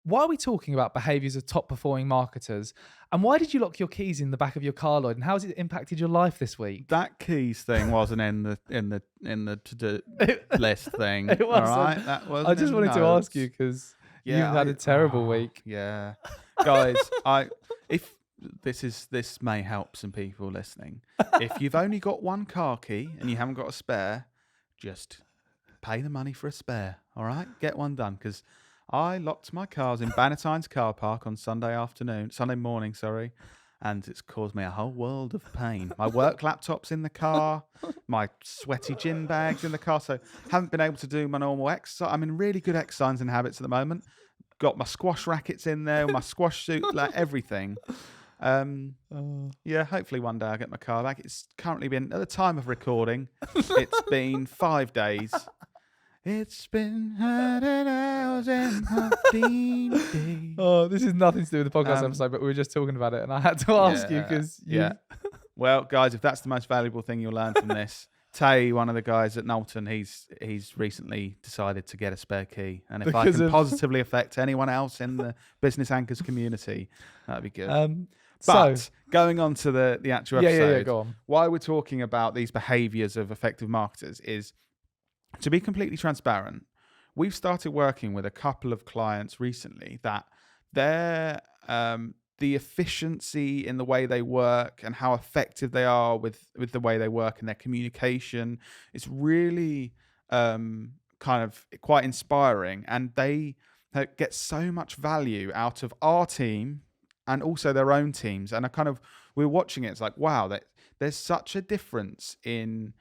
why are we talking about behaviours of top performing marketers? And why did you lock your keys in the back of your car, Lloyd? And how has it impacted your life this week? That keys thing wasn't in the to-do list thing. It was. All right, that was. I just wanted to ask you because you've had a terrible week. Yeah, guys, if this may help some people listening. If you've only got one car key and you haven't got a spare, just pay the money for a spare. All right, get one done, because I locked my cars in Bannatyne's car park on Sunday morning, and it's caused me a whole world of pain. My work laptop's in the car, my sweaty gin bag's in the car, so haven't been able to do my normal exercise. I'm in really good exercise and habits at the moment. Got my squash rackets in there, my squash suit, like everything. Yeah, hopefully one day I'll get my car back. It's currently been, at the time of recording, it's been 5 days. It's been 100 hours and 15 days. Oh, this is nothing to do with the podcast episode, but we were just talking about it, and I had to ask you because Well, guys, if that's the most valuable thing you'll learn from this, Tay, one of the guys at Knowlton, he's recently decided to get a spare key, and if I can positively affect anyone else in the Business Anchors community, that'd be good. But going on to the actual episode, go on. why we're talking about these behaviours of effective marketers is, to be completely transparent, we've started working with a couple of clients recently that the efficiency in the way they work and how effective they are with the way they work and their communication is really kind of quite inspiring, and they get so much value out of our team and also their own teams. And we're watching it, it's like, wow, there's such a difference in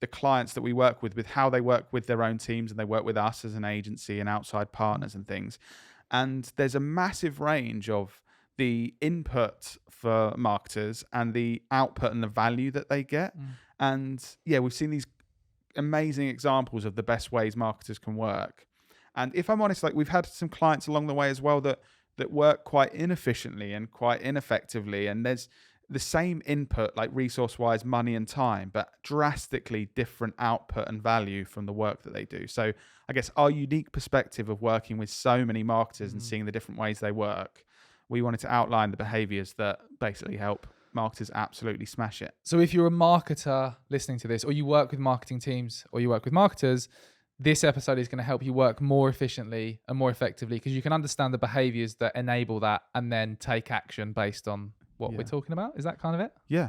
the clients that we work with how they work with their own teams and they work with us as an agency and outside partners and things. And there's a massive range of the input for marketers and the output and the value that they get. And yeah, we've seen these amazing examples of the best ways marketers can work. And if I'm honest, like, we've had some clients along the way as well that work quite inefficiently and quite ineffectively. And there's the same input, like resource-wise, money and time, but drastically different output and value from the work that they do. So I guess our unique perspective of working with so many marketers and seeing the different ways they work, we wanted to outline the behaviors that basically help marketers absolutely smash it. So if you're a marketer listening to this, or you work with marketing teams, or you work with marketers, this episode is going to help you work more efficiently and more effectively, because you can understand the behaviors that enable that and then take action based on what we're talking about. Is that kind of it? Yeah.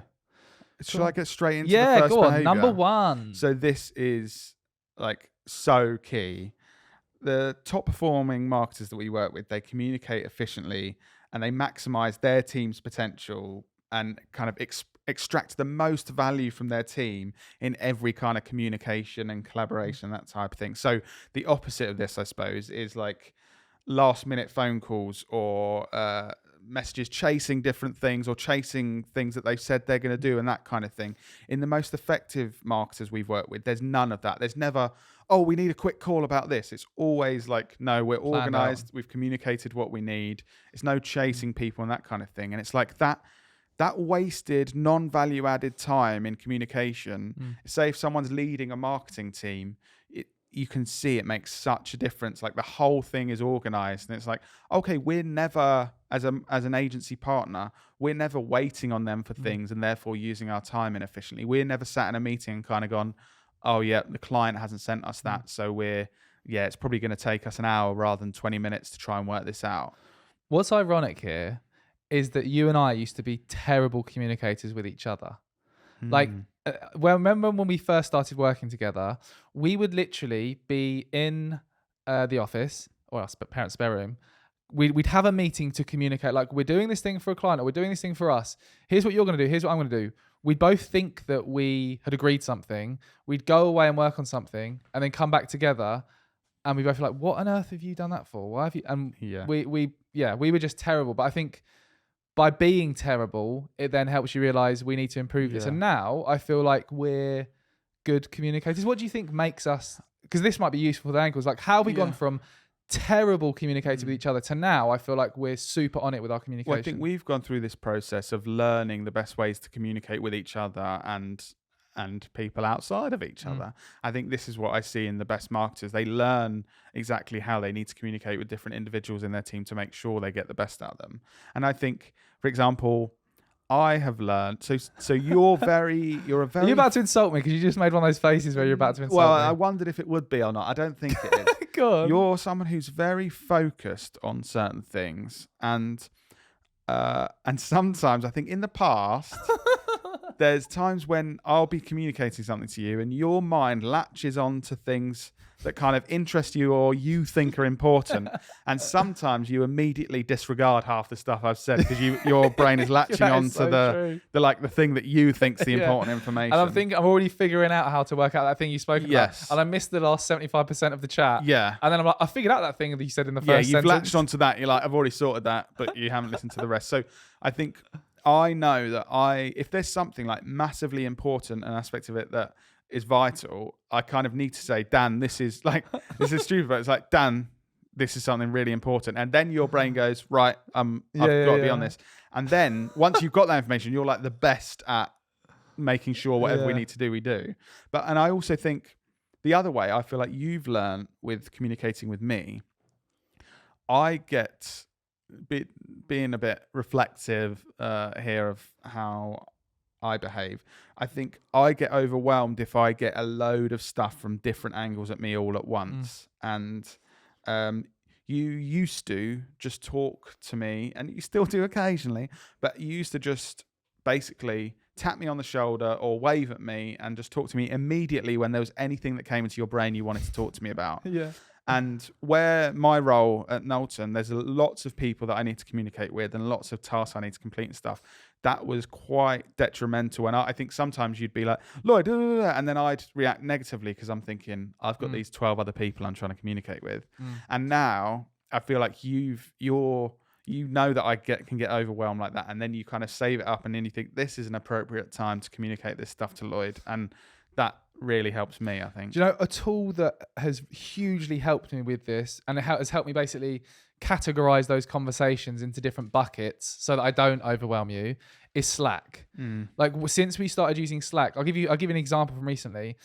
Should I get straight into the first go on. behavior? Number one. So this is like so key. The top performing marketers that we work with, they communicate efficiently and they maximize their team's potential and kind of extract the most value from their team in every kind of communication and collaboration, that type of thing. So the opposite of this, I suppose, is like last minute phone calls or messages chasing different things or chasing things that they've said they're going to do and that kind of thing. In the most effective marketers we've worked with, there's none of that. There's never, oh, we need a quick call about this. It's always like, no, we're organized. We've communicated what we need. It's no chasing people and that kind of thing. And it's like that wasted non-value added time in communication. Say if someone's leading a marketing team, you can see it makes such a difference. Like the whole thing is organized, and it's like, okay, we're never, as an agency partner, we're never waiting on them for things and therefore using our time inefficiently. We're never sat in a meeting and kind of gone, oh yeah, the client hasn't sent us that, so it's probably going to take us an hour rather than 20 minutes to try and work this out. What's ironic here is that you and I used to be terrible communicators with each other. Like, remember when we first started working together, we would literally be in the office or our parents' spare room. We'd have a meeting to communicate, like, we're doing this thing for a client or we're doing this thing for us. Here's what you're going to do. Here's what I'm going to do. We'd both think that we had agreed something. We'd go away and work on something and then come back together. And we both were like, what on earth have you done that for? Why have you? And we were just terrible. But I think by being terrible, it then helps you realize we need to improve this. And now I feel like we're good communicators. What do you think makes us, because this might be useful for the ankles, like how have we gone from terrible communicating with each other to now I feel like we're super on it with our communication? Well, I think we've gone through this process of learning the best ways to communicate with each other and and people outside of each other. I think this is what I see in the best marketers. They learn exactly how they need to communicate with different individuals in their team to make sure they get the best out of them. And I think, for example, I have learned. So you're a very. Are you about to insult me? Because you just made one of those faces where you're about to insult me. Well, I wondered if it would be or not. I don't think it is. Go on. You're someone who's very focused on certain things, and sometimes I think in the past. There's times when I'll be communicating something to you and your mind latches on to things that kind of interest you or you think are important. And sometimes you immediately disregard half the stuff I've said because your brain is latching on to the thing that you think's the important information. And I'm already figuring out how to work out that thing you spoke about. And I missed the last 75% of the chat. Yeah. And then I'm like, I figured out that thing that you said in the first sentence. Latched onto that. You're like, I've already sorted that, but you haven't listened to the rest. So I think I know that if there's something like massively important, an aspect of it that is vital, I kind of need to say, Dan, this is stupid, but it's like, Dan, this is something really important. And then your brain goes, right, I've got to be on this. And then once you've got that information, you're like the best at making sure whatever we need to do, we do. And I also think the other way, I feel like you've learned with communicating with me, I get being a bit reflective here of how I behave. I think I get overwhelmed if I get a load of stuff from different angles at me all at once. And you used to just talk to me, and you still do occasionally, but you used to just basically tap me on the shoulder or wave at me and just talk to me immediately when there was anything that came into your brain you wanted to talk to me about. Yeah. And where my role at Knowlton, there's lots of people that I need to communicate with and lots of tasks I need to complete and stuff. That was quite detrimental. And I think sometimes you'd be like, Lloyd, and then I'd react negatively because I'm thinking, I've got these 12 other people I'm trying to communicate with. And now I feel like you know that I can get overwhelmed like that. And then you kind of save it up and then you think, this is an appropriate time to communicate this stuff to Lloyd. And that really helps me, I think. Do you know, a tool that has hugely helped me with this, and it has helped me basically categorize those conversations into different buckets so that I don't overwhelm you, is Slack. Like since we started using Slack, I'll give you an example from recently.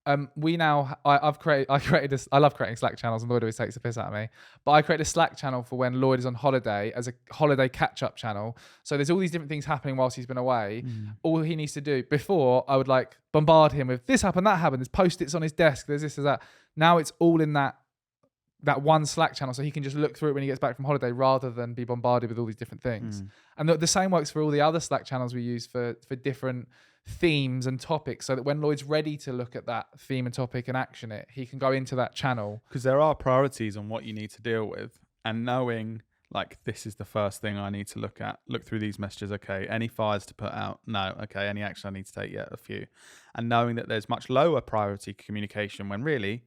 I love creating Slack channels, and Lloyd always takes the piss out of me. But I created a Slack channel for when Lloyd is on holiday as a holiday catch-up channel. So there's all these different things happening whilst he's been away. All he needs to do, before I would like bombard him with this happened, that happened, there's Post-its on his desk, there's this, there's that. Now it's all in that one Slack channel, so he can just look through it when he gets back from holiday rather than be bombarded with all these different things. And the same works for all the other Slack channels we use for different themes and topics, so that when Lloyd's ready to look at that theme and topic and action it, he can go into that channel. Because there are priorities on what you need to deal with, and knowing like this is the first thing I need to look through these messages. Okay, any fires to put out? No. Okay, any action I need to take? Yeah, a few. And knowing that there's much lower priority communication when really,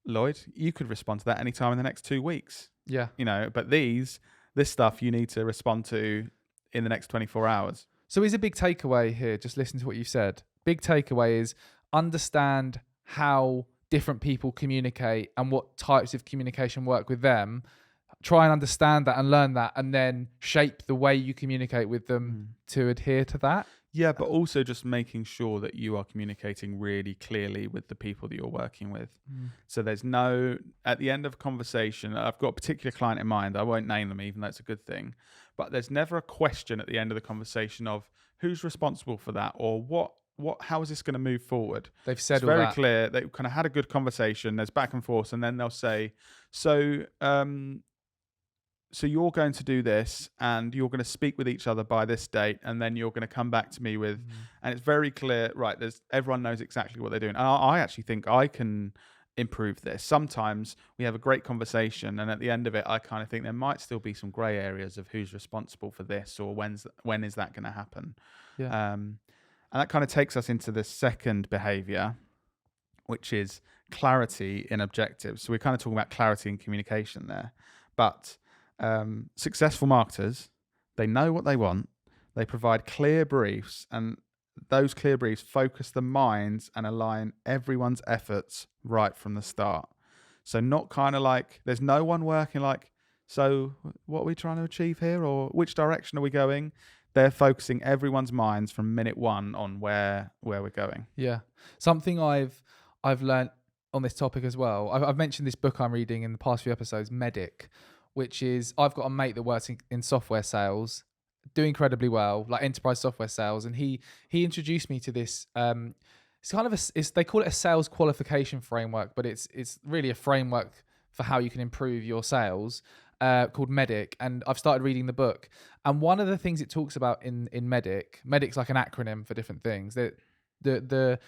Lloyd, you could respond to that anytime in the next 2 weeks. Yeah. But this stuff you need to respond to in the next 24 hours. So is a big takeaway here, just listen to what you've said. Big takeaway is understand how different people communicate and what types of communication work with them. Try and understand that and learn that, and then shape the way you communicate with them to adhere to that. Yeah, but also just making sure that you are communicating really clearly with the people that you're working with. So there's at the end of a conversation, I've got a particular client in mind. I won't name them, even though it's a good thing. But there's never a question at the end of the conversation of who's responsible for that, or how is this going to move forward? They've said it's all very that. clear. They kind of had a good conversation. There's back and forth, and then they'll say, so you're going to do this and you're going to speak with each other by this date, and then you're going to come back to me with, and it's very clear, right? Everyone knows exactly what they're doing. And I actually think I can improve this. Sometimes we have a great conversation, and at the end of it, I kind of think there might still be some grey areas of who's responsible for this, or when is that going to happen? Yeah. And that kind of takes us into the second behavior, which is clarity in objectives. So we're kind of talking about clarity in communication there, but successful marketers, they know what they want, they provide clear briefs, and those clear briefs focus the minds and align everyone's efforts right from the start. So not kind of like there's no one working like, so what are we trying to achieve here, or which direction are we going? They're focusing everyone's minds from minute one on where we're going. Yeah. Something I've learned on this topic as well. I've mentioned this book I'm reading in the past few episodes, Medic, which is I've got a mate that works in software sales, doing incredibly well, like enterprise software sales, and he introduced me to this. It's kind of they call it a sales qualification framework, but it's really a framework for how you can improve your sales. Called Medic, and I've started reading the book. And one of the things it talks about in Medic's like an acronym for different things. The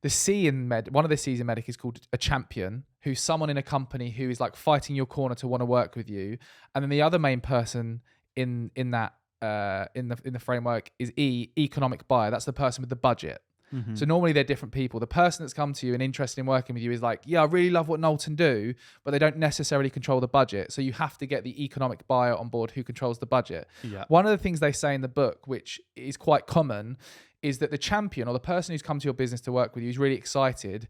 C in one of the C's in Medic is called a champion, who's someone in a company who is like fighting your corner to want to work with you. And then the other main person in that in the framework is economic buyer. That's the person with the budget. Mm-hmm. So normally they're different people. The person that's come to you and interested in working with you is like, yeah, I really love what Knowlton do, but they don't necessarily control the budget. So you have to get the economic buyer on board who controls the budget. Yeah. One of the things they say in the book, which is quite common, is that the champion or the person who's come to your business to work with you is really excited,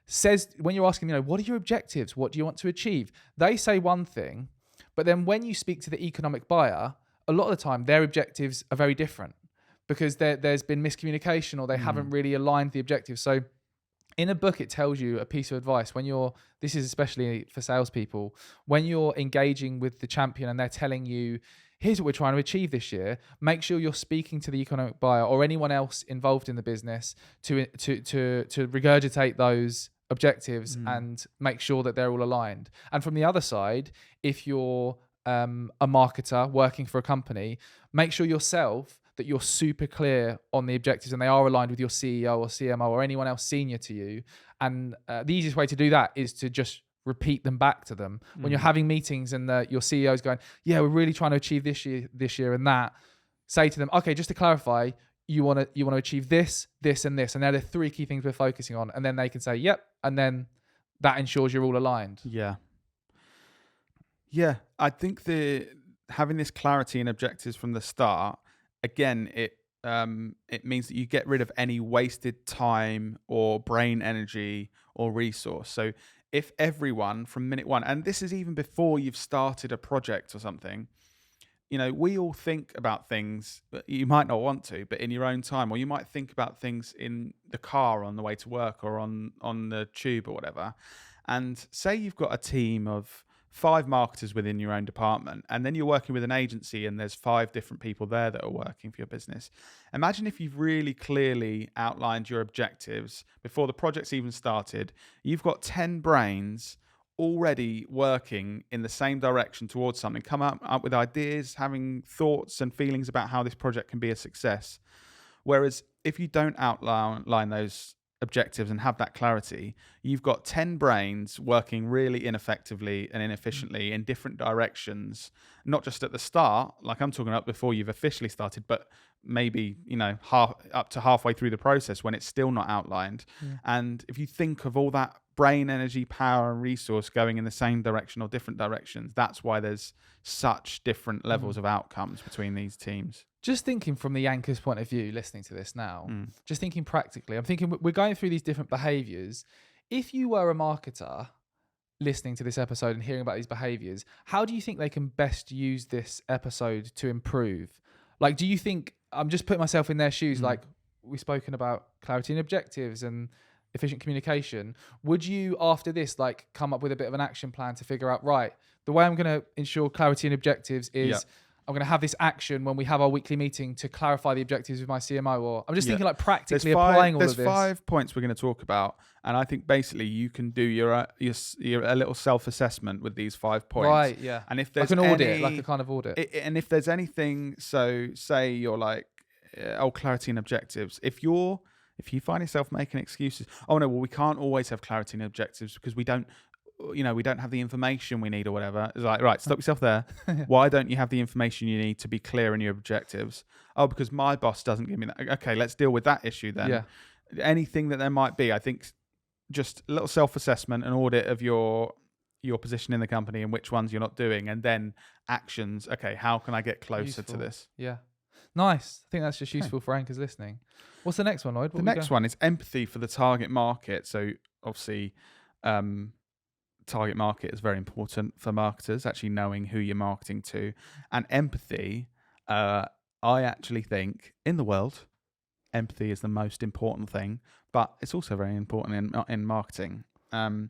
says, when you're asking, what are your objectives? What do you want to achieve? They say one thing, but then when you speak to the economic buyer, a lot of the time their objectives are very different, because there's been miscommunication or they haven't really aligned the objectives. So in a book, it tells you a piece of advice this is especially for salespeople, when you're engaging with the champion and they're telling you, here's what we're trying to achieve this year, make sure you're speaking to the economic buyer or anyone else involved in the business to regurgitate those objectives and make sure that they're all aligned. And from the other side, if you're a marketer working for a company, make sure yourself that you're super clear on the objectives and they are aligned with your CEO or CMO or anyone else senior to you. And the easiest way to do that is to just repeat them back to them. When you're having meetings and your CEO is going, yeah, we're really trying to achieve this year and that, say to them, okay, just to clarify, you want to achieve this, this, and this. And they're the three key things we're focusing on. And then they can say, yep. And then that ensures you're all aligned. Yeah. Yeah. I think having this clarity and objectives from the start, again, it means that you get rid of any wasted time or brain energy or resource. So if everyone from minute one, and this is even before you've started a project or something, we all think about things that you might not want to, but in your own time, or you might think about things in the car on the way to work or on the tube or whatever. And say you've got a team of 5 marketers within your own department, and then you're working with an agency and there's 5 different people there that are working for your business. Imagine if you've really clearly outlined your objectives before the project's even started. You've got 10 brains already working in the same direction towards something, come up with ideas, having thoughts and feelings about how this project can be a success. Whereas if you don't outline those objectives and have that clarity, you've got 10 brains working really ineffectively and inefficiently in different directions, not just at the start, like I'm talking about before you've officially started, but maybe, up to halfway through the process when it's still not outlined. And if you think of all that brain energy, power and resource going in the same direction or different directions, that's why there's such different levels of outcomes between these teams. Just thinking from the anchor's point of view, listening to this now, just thinking practically, I'm thinking we're going through these different behaviors. If you were a marketer listening to this episode and hearing about these behaviors, how do you think they can best use this episode to improve? Like, do you think, I'm just putting myself in their shoes, like we've spoken about clarity and objectives and efficient communication. Would you, after this, like come up with a bit of an action plan to figure out, right, the way I'm going to ensure clarity and objectives is I'm going to have this action when we have our weekly meeting to clarify the objectives with my CMO, or I'm just thinking like practically applying all of this. There's 5 points we're going to talk about, and I think basically you can do your a little self-assessment with these 5 points. Right, yeah. And if there's like an audit, like a kind of audit. And if there's anything, so say you're like, clarity and objectives. If you find yourself making excuses, oh no, well we can't always have clarity and objectives because we don't have the information we need or whatever. It's like, right, stop yourself there. Why don't you have the information you need to be clear in your objectives? Oh, because my boss doesn't give me that. Okay, let's deal with that issue then. Yeah. Anything that there might be, I think just a little self-assessment, an audit of your position in the company and which ones you're not doing, and then actions. Okay, how can I get closer to this? Yeah. Nice. I think that's just useful for anchors listening. What's the next one, Lloyd? The next one is empathy for the target market. So obviously, target market is very important for marketers, actually knowing who you're marketing to. And empathy, I actually think in the world, empathy is the most important thing, but it's also very important in marketing. And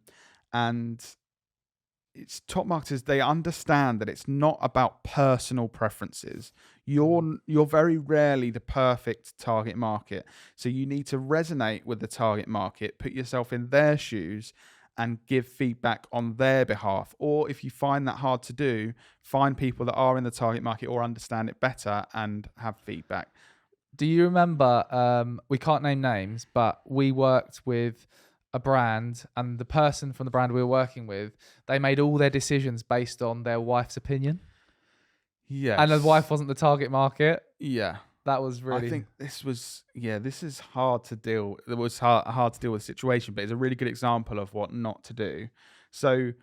it's top marketers, they understand that it's not about personal preferences. You're very rarely the perfect target market. So you need to resonate with the target market, put yourself in their shoes and give feedback on their behalf. Or if you find that hard to do, find people that are in the target market or understand it better and have feedback. Do you remember, we can't name names, but we worked with a brand, and the person from the brand we were working with, they made all their decisions based on their wife's opinion. Yes. And the wife wasn't the target market. Yeah. That was really... I think this is hard to deal. It was hard to deal with the situation, but it's a really good example of what not to do. So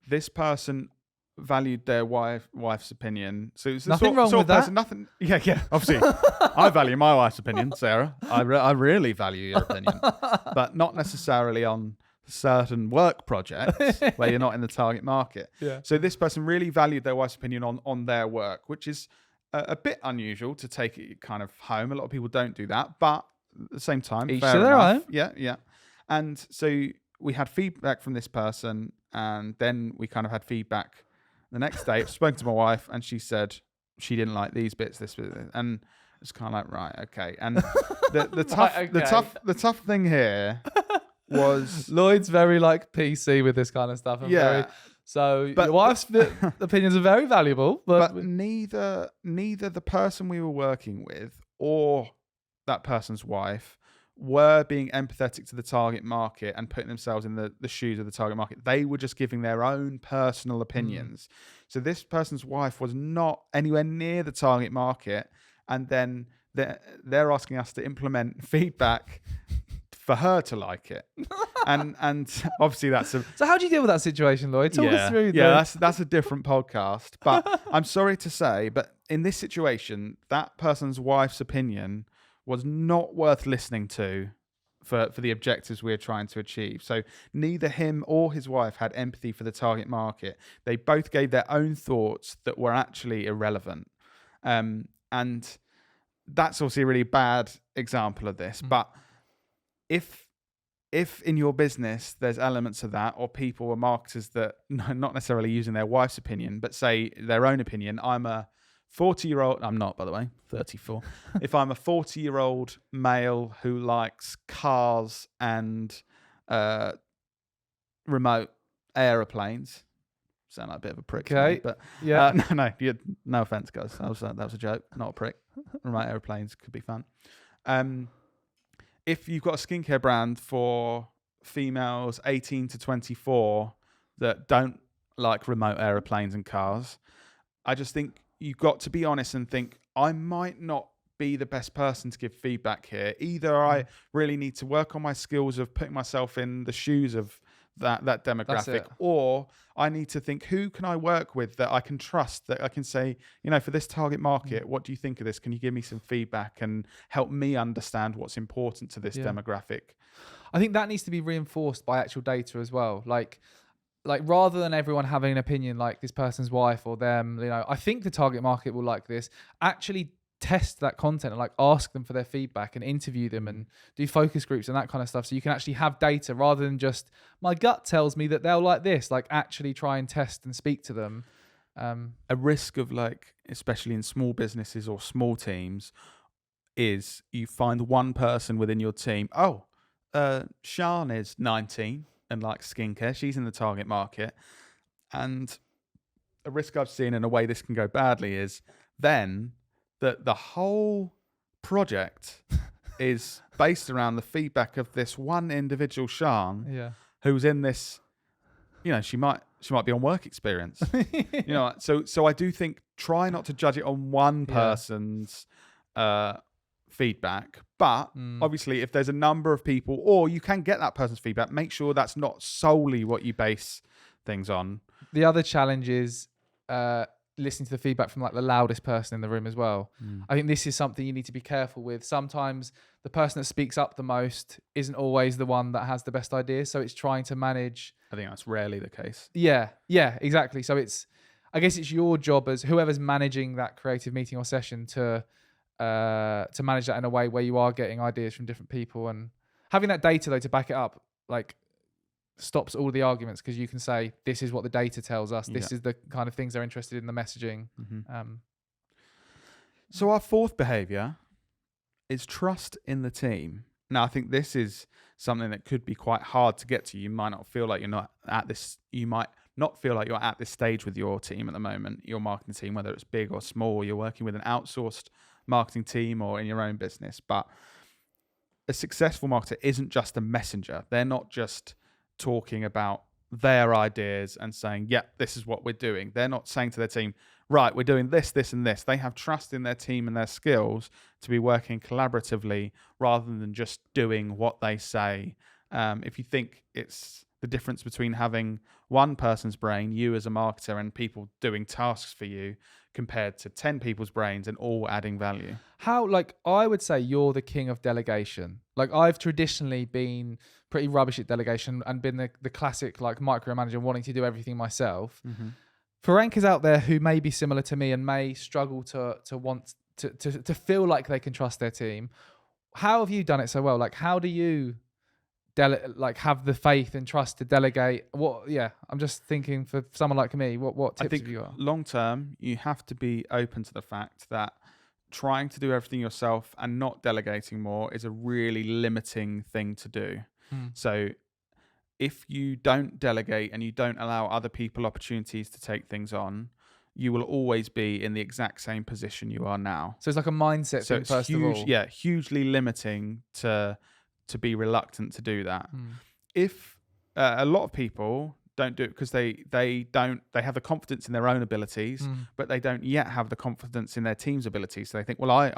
this person valued their wife's opinion. So it's nothing wrong with that. Nothing. Yeah. Obviously, I value my wife's opinion, Sarah. I really value your opinion, but not necessarily on certain work projects where you're not in the target market. Yeah. So this person really valued their wife's opinion on their work, which is a bit unusual to take it kind of home. A lot of people don't do that, but at the same time, each fair to their enough. own. Yeah. And so we had feedback from this person, and then we kind of had feedback the next day. I spoke to my wife, and she said she didn't like these bits, this bit, and it's kind of like, right, okay. And the tough thing here was Lloyd's very like PC with this kind of stuff. Your wife's opinions are very valuable, but neither the person we were working with or that person's wife were being empathetic to the target market and putting themselves in the shoes of the target market. They were just giving their own personal opinions. So this person's wife was not anywhere near the target market, and then they're asking us to implement feedback for her to like it. and obviously that's a... So how do you deal with that situation, Lloyd? Talk us through. That's a different podcast. But I'm sorry to say, but in this situation, that person's wife's opinion was not worth listening to for the objectives we're trying to achieve. So neither him or his wife had empathy for the target market. They both gave their own thoughts that were actually irrelevant. And that's obviously a really bad example of this. But if in your business there's elements of that, or people or marketers that not necessarily using their wife's opinion, but say their own opinion, I'm a 40-year-old, I'm not, by the way, 34. If I'm a 40-year-old male who likes cars and remote aeroplanes, sound like a bit of a prick. Okay, but yeah, no offense, guys. That was a joke, not a prick. Remote aeroplanes could be fun. If you've got a skincare brand for females 18 to 24 that don't like remote aeroplanes and cars, I just think you've got to be honest and think, I might not be the best person to give feedback here. Either I really need to work on my skills of putting myself in the shoes of that demographic, or I need to think, who can I work with that I can trust, that I can say, for this target market, what do you think of this? Can you give me some feedback and help me understand what's important to this demographic? I think that needs to be reinforced by actual data as well. Like rather than everyone having an opinion like this person's wife or them, I think the target market will like this. Actually test that content and ask them for their feedback and interview them and do focus groups and that kind of stuff. So you can actually have data rather than just, my gut tells me that they'll like this, actually try and test and speak to them. A risk of especially in small businesses or small teams, is you find one person within your team. Sian is 19 and likes skincare. She's in the target market. And a risk I've seen, in a way this can go badly, is then that the whole project is based around the feedback of this one individual Sian, who's in this, she might be on work experience. So I do think, try not to judge it on one person's feedback, but obviously if there's a number of people, or you can get that person's feedback, make sure that's not solely what you base things on. The other challenge is listening to the feedback from the loudest person in the room as well. I think this is something you need to be careful with. Sometimes the person that speaks up the most isn't always the one that has the best ideas, so it's trying to manage. I think that's rarely the case. Yeah, exactly. So I guess it's your job as whoever's managing that creative meeting or session to to manage that in a way where you are getting ideas from different people, and having that data though to back it up, like stops all the arguments, because you can say this is what the data tells us. This is the kind of things they're interested in, the messaging. So our fourth behavior is trust in the team. Now, I think this is something that could be quite hard to get to. You might not feel like you're at this stage with your team at the moment, your marketing team, whether it's big or small, you're working with an outsourced marketing team or in your own business. But a successful marketer isn't just a messenger. They're not just talking about their ideas and saying, yeah, this is what we're doing. They're not saying to their team, right, we're doing this, this, and this. They have trust in their team and their skills to be working collaboratively rather than just doing what they say. If you think it's the difference between having one person's brain, you as a marketer, and people doing tasks for you, compared to 10 people's brains and all adding value. How, like, I would say you're the king of delegation. Like, I've traditionally been pretty rubbish at delegation and been the classic, like, micromanager wanting to do everything myself. For rankers out there who may be similar to me and may struggle to want to feel like they can trust their team, how have you done it so well? Like, how do you have the faith and trust to delegate? I'm just thinking for someone like me, what tips have you got? Long term, you have to be open to the fact that trying to do everything yourself and not delegating more is a really limiting thing to do. So if you don't delegate and you don't allow other people opportunities to take things on, you will always be in the exact same position you are now. So it's like a mindset thing, first of all. Yeah, hugely limiting to be reluctant to do that. If a lot of people don't do it because they have the confidence in their own abilities, but they don't yet have the confidence in their team's abilities. So they think, well, I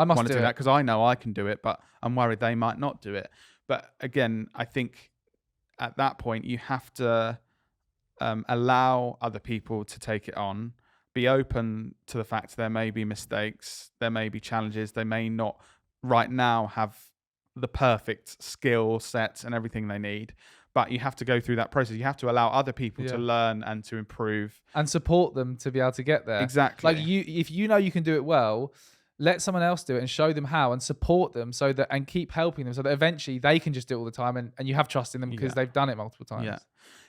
must want to do that because I know I can do it, but I'm worried they might not do it. But again, I think at that point you have to allow other people to take it on, be open to the fact there may be mistakes, there may be challenges, they may not right now have the perfect skill set and everything they need, but you have to go through that process. You have to allow other people to learn and to improve and support them to be able to get there. Exactly. Like, if you know you can do it well, let someone else do it and show them how and support them and keep helping them so that eventually they can just do it all the time and you have trust in them because they've done it multiple times. Yeah.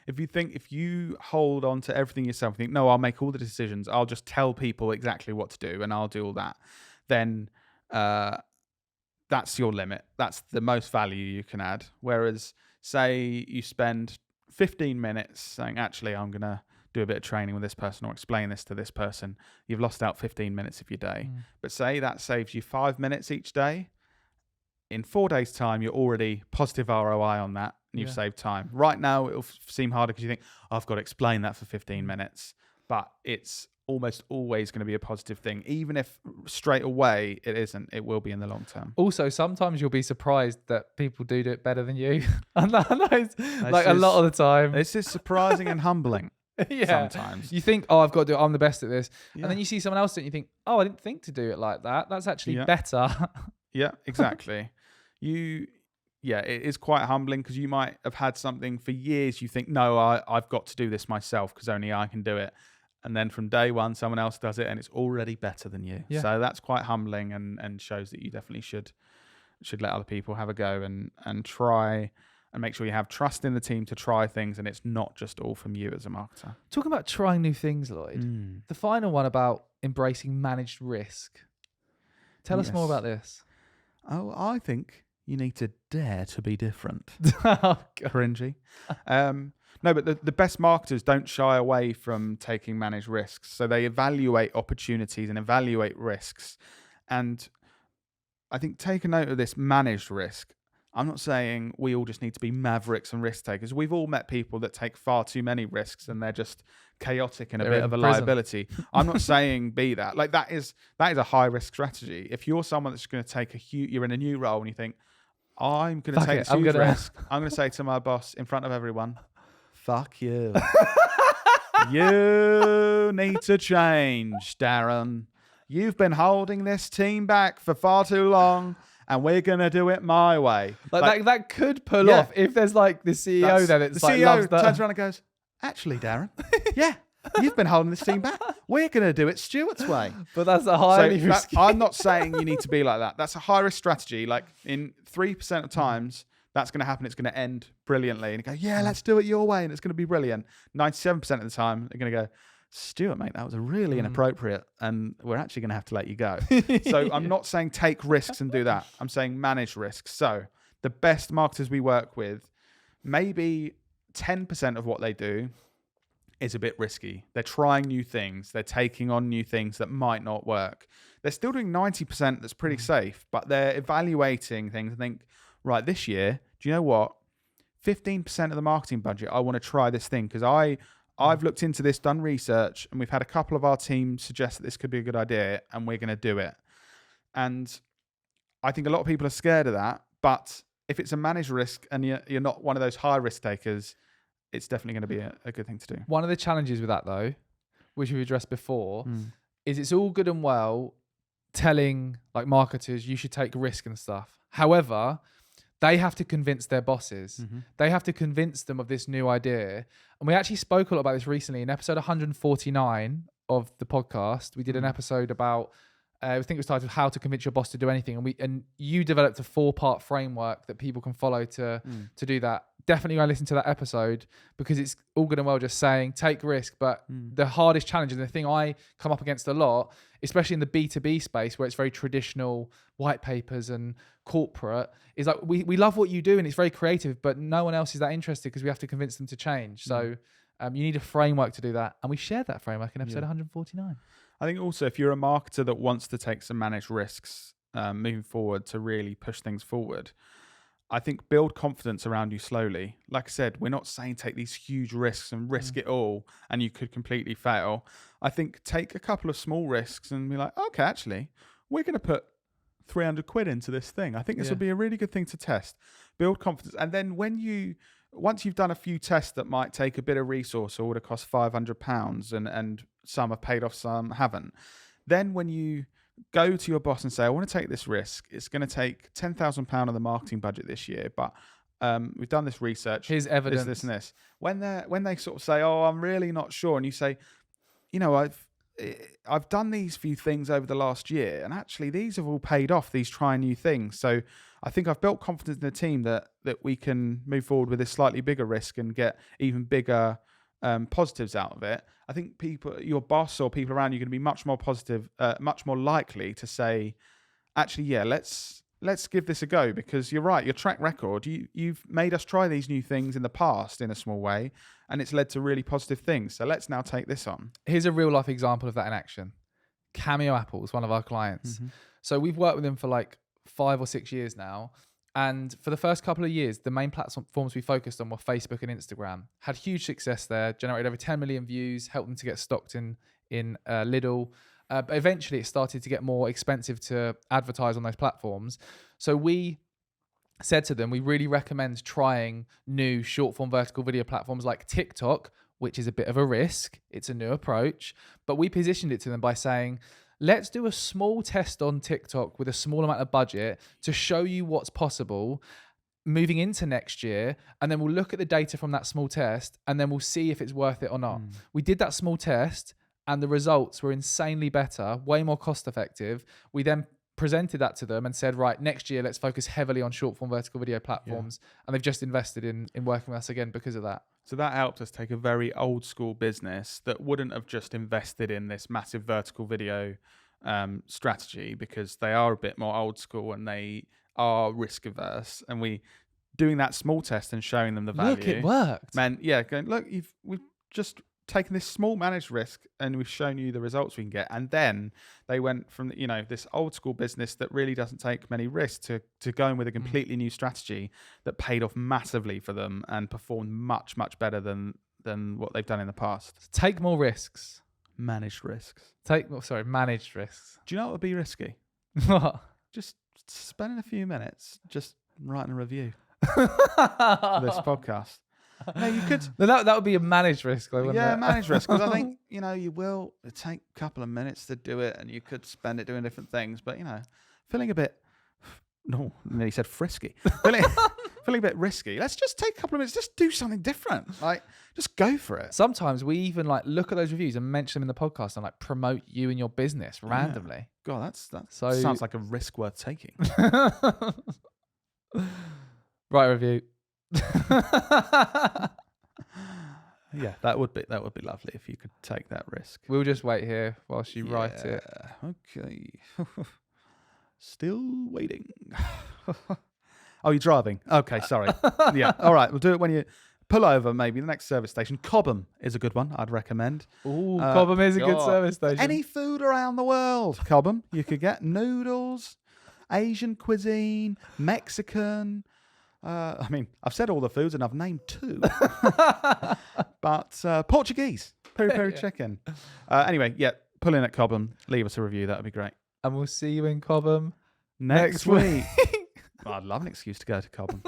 If you hold on to everything yourself and think, no, I'll make all the decisions, I'll just tell people exactly what to do and I'll do all that, then that's your limit. That's the most value you can add. Whereas, say you spend 15 minutes saying, actually, I'm going to do a bit of training with this person or explain this to this person. You've lost out 15 minutes of your day. But say that saves you 5 minutes each day. In 4 days' time, you're already positive ROI on that and you've saved time. Right now, it'll seem harder because you think, I've got to explain that for 15 minutes. But it's almost always going to be a positive thing. Even if straight away it isn't, it will be in the long term. Also, sometimes you'll be surprised that people do it better than you. And that is, like, a lot of the time. It's just surprising and humbling. Sometimes you think, oh, I've got to do it, I'm the best at this, and then you see someone else do it and you think, oh, I didn't think to do it like that. That's actually better. Yeah, exactly. It is quite humbling because you might have had something for years. You think, no, I've got to do this myself because only I can do it. And then from day one, someone else does it and it's already better than you. So that's quite humbling and shows that you definitely should let other people have a go and try and make sure you have trust in the team to try things and it's not just all from you as a marketer. Talking about trying new things, Lloyd, the final one about embracing managed risk. Tell us more about this. Oh, I think you need to dare to be different. Oh, cringy. No, but the best marketers don't shy away from taking managed risks. So they evaluate opportunities and evaluate risks. And I think take a note of this managed risk. I'm not saying we all just need to be mavericks and risk takers. We've all met people that take far too many risks and they're just chaotic and a bit of a liability. I'm not saying be that. Like that is a high risk strategy. If you're someone that's going to take you're in a new role and you think, I'm going to take a huge risk. I'm going to say to my boss in front of everyone, fuck you. You need to change, Darren. You've been holding this team back for far too long. And we're going to do it my way. Like that could pull off if there's like the CEO there that's the like CEO loves that. turns around and goes, actually, Darren, yeah, You've been holding this team back. We're going to do it Stuart's way. But that's a highly risky. I'm not saying you need to be like that. That's a high risk strategy. Like in 3% of times, that's going to happen. It's going to end brilliantly. And you go, yeah, let's do it your way. And it's going to be brilliant. 97% of the time, they're going to go, Stuart, mate, that was really inappropriate. And we're actually going to have to let you go. So I'm not saying take risks and do that. I'm saying manage risks. So the best marketers we work with, maybe 10% of what they do is a bit risky. They're trying new things. They're taking on new things that might not work. They're still doing 90% that's pretty safe, but they're evaluating things and think, right, this year, do you know what? 15% of the marketing budget, I want to try this thing because I've looked into this, done research, and we've had a couple of our team suggest that this could be a good idea and we're going to do it. And I think a lot of people are scared of that, but if it's a managed risk and you're not one of those high risk takers, it's definitely going to be a good thing to do. One of the challenges with that, though, which we've addressed before, is it's all good and well telling like marketers you should take risk and stuff. However, they have to convince their bosses. They have to convince them of this new idea. And we actually spoke a lot about this recently in episode 149 of the podcast. We did an episode about I think it was titled "How to Convince Your Boss to Do Anything," and you developed a 4-part framework that people can follow to do that. Definitely go and listen to that episode because it's all good and well just saying take risk, but the hardest challenge and the thing I come up against a lot, especially in the B2B space where it's very traditional white papers and corporate, is like we love what you do and it's very creative, but no one else is that interested because we have to convince them to change. So you need a framework to do that, and we shared that framework in episode 149. I think also if you're a marketer that wants to take some managed risks moving forward to really push things forward, I think build confidence around you slowly. Like I said, we're not saying take these huge risks and risk it all and you could completely fail. I think take a couple of small risks and be like, okay, actually, we're going to put 300 quid into this thing. I think this would be a really good thing to test. Build confidence. And then once you've done a few tests that might take a bit of resource or would have cost £500 and some have paid off, some haven't. Then when you go to your boss and say, I want to take this risk, it's going to take £10,000 of the marketing budget this year, but we've done this research. Here's evidence. This and this. When they sort of say, oh, I'm really not sure, and you say, you know, I've done these few things over the last year, and actually these have all paid off, these trying new things. So I think I've built confidence in the team that we can move forward with this slightly bigger risk and get even bigger positives out of it. I think your boss or people around you are going to be much more positive, much more likely to say, actually, yeah, let's give this a go, because you're right, your track record, you've made us try these new things in the past in a small way, and it's led to really positive things. So let's now take this on. Here's a real life example of that in action. Cameo Apples, one of our clients. So we've worked with them for like 5 or 6 years now. And for the first couple of years, the main platforms we focused on were Facebook and Instagram. Had huge success there, generated over 10 million views, helped them to get stocked in Lidl. But eventually it started to get more expensive to advertise on those platforms. So we said to them, we really recommend trying new short form vertical video platforms like TikTok, which is a bit of a risk. It's a new approach. But we positioned it to them by saying, let's do a small test on TikTok with a small amount of budget to show you what's possible moving into next year. And then we'll look at the data from that small test and then we'll see if it's worth it or not. We did that small test and the results were insanely better, way more cost effective. We then presented that to them and said, right, next year, let's focus heavily on short form vertical video platforms. And they've just invested in working with us again because of that. So that helped us take a very old school business that wouldn't have just invested in this massive vertical video strategy, because they are a bit more old school and they are risk averse. And we doing that small test and showing them the value. Look, it worked. Man, yeah, going, look, we've just taken this small managed risk and we've shown you the results we can get. And then they went from, you know, this old school business that really doesn't take many risks to going with a completely new strategy that paid off massively for them and performed much, much better than what they've done in the past. Take more risks. Managed risks. Managed risks. Do you know what would be risky? What? Just spending a few minutes just writing a review for this podcast. No, you could. That would be a managed risk, though, wouldn't it? Managed risk. Because I think, you know, it'll take a couple of minutes to do it and you could spend it doing different things. But, you know, feeling a bit, no, nearly said frisky. feeling feeling a bit risky. Let's just take a couple of minutes, just do something different. Like, just go for it. Sometimes we even like look at those reviews and mention them in the podcast and like promote you and your business randomly. God, that So- sounds like a risk worth taking. Write a review. Yeah, that would be lovely if you could take that risk. We'll just wait here whilst you write it. Okay. Still waiting. Oh, you're driving. Okay, sorry. Yeah. All right. We'll do it when you pull over. Maybe the next service station. Cobham is a good one. I'd recommend. Ooh, Cobham is a good service station. Any food around the world, Cobham. You could get noodles, Asian cuisine, Mexican. I mean, I've said all the foods and I've named 2. But Portuguese, peri-peri chicken. Anyway, yeah, pull in at Cobham. Leave us a review. That would be great. And we'll see you in Cobham Next week. I'd love an excuse to go to Cobham.